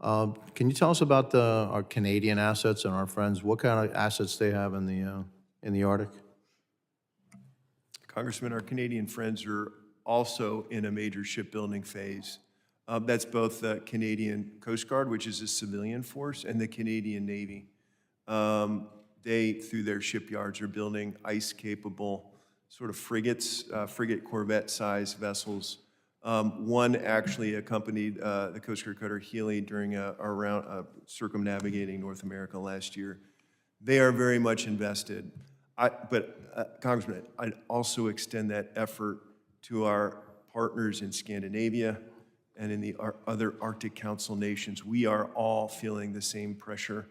Can you tell us about our Canadian assets and our friends? What kind of assets they have in the Arctic? Congressman, our Canadian friends are also in a major shipbuilding phase. That's both the Canadian Coast Guard, which is a civilian force, and the Canadian Navy. They, through their shipyards, are building ice-capable sort of frigates, frigate corvette-sized vessels. One actually accompanied the Coast Guard cutter Healy during a round circumnavigating North America last year. They are very much invested. Congressman, I'd also extend that effort to our partners in Scandinavia and in the other Arctic Council nations. We are all feeling the same pressure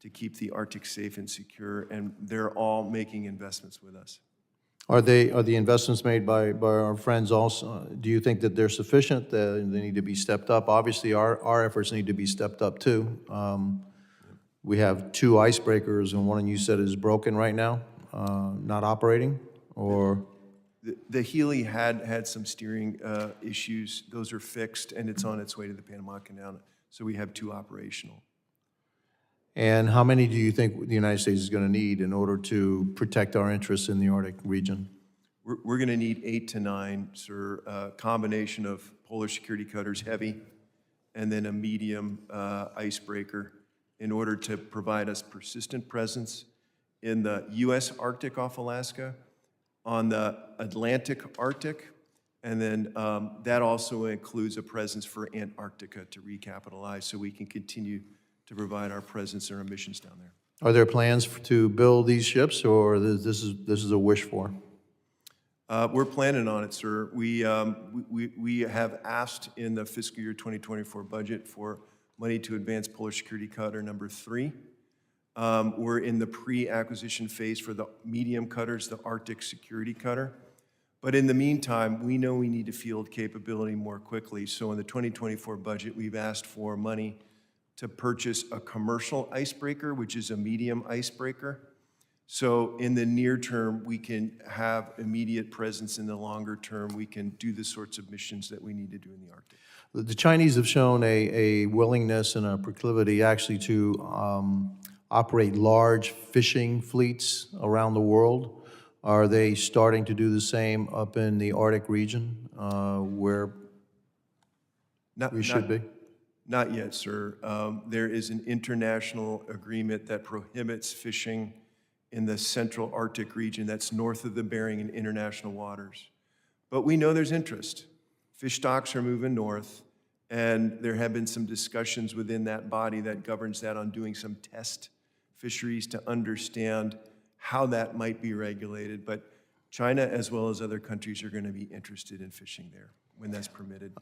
to keep the Arctic safe and secure, and they're all making investments with us. Are the investments made by our friends also, do you think that they're sufficient, that they need to be stepped up? Obviously, our efforts need to be stepped up too. We have 2 icebreakers, and one of you said is broken right now, not operating, or? The Healy had some steering issues. Those are fixed, and it's on its way to the Panama Canal. So we have 2 operational. And how many do you think the United States is going to need in order to protect our interests in the Arctic region? We're going to need 8 to 9, sir. A combination of polar security cutters, heavy, and then a medium icebreaker in order to provide us persistent presence in the U.S. Arctic off Alaska, on the Atlantic Arctic, and then that also includes a presence for Antarctica to recapitalize so we can continue to provide our presence and our missions down there. Are there plans to build these ships, or this is a wish for? We're planning on it, sir. We have asked in the fiscal year 2024 budget for money to advance Polar Security Cutter number 3. We're in the pre-acquisition phase for the medium cutters, the Arctic Security Cutter. But in the meantime, we know we need to field capability more quickly. So in the 2024 budget, we've asked for money to purchase a commercial icebreaker, which is a medium icebreaker. So in the near term, we can have immediate presence. In the longer term, we can do the sorts of missions that we need to do in the Arctic. The Chinese have shown a willingness and a proclivity actually to operate large fishing fleets around the world. Are they starting to do the same up in the Arctic region where we should be? Not yet, sir. There is an international agreement that prohibits fishing in the central Arctic region that's north of the Bering and international waters. But we know there's interest. Fish stocks are moving north, and there have been some discussions within that body that governs that on doing some test fisheries to understand how that might be regulated. But China, as well as other countries, are going to be interested in fishing there when that's permitted.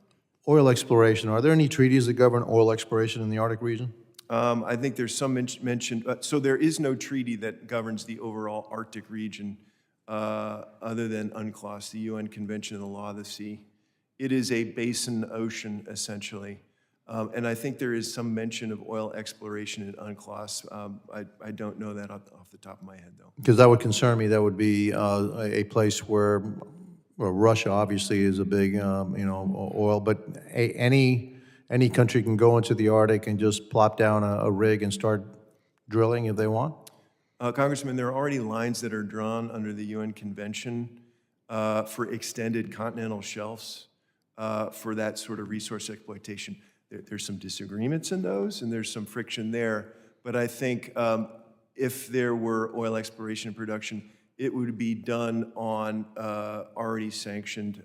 Oil exploration. Are there any treaties that govern oil exploration in the Arctic region? I think there's some mention. So there is no treaty that governs the overall Arctic region other than UNCLOS, the UN Convention on the Law of the Sea. It is a basin ocean, essentially. And I think there is some mention of oil exploration in UNCLOS. I don't know that off the top of my head, though. Because that would concern me. That would be a place where Russia obviously is a big, oil, but any country can go into the Arctic and just plop down a rig and start drilling if they want? Congressman, there are already lines that are drawn under the UN Convention for extended continental shelves for that sort of resource exploitation. There's some disagreements in those, and there's some friction there. But I think if there were oil exploration and production, it would be done on already sanctioned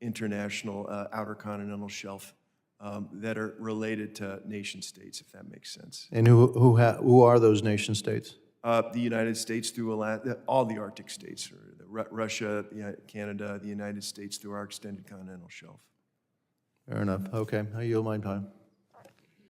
international outer continental shelf that are related to nation states, if that makes sense. And who are those nation states? The United States through all the Arctic states, or Russia, Canada, the United States through our extended continental shelf. Fair enough. Okay, I yield my time.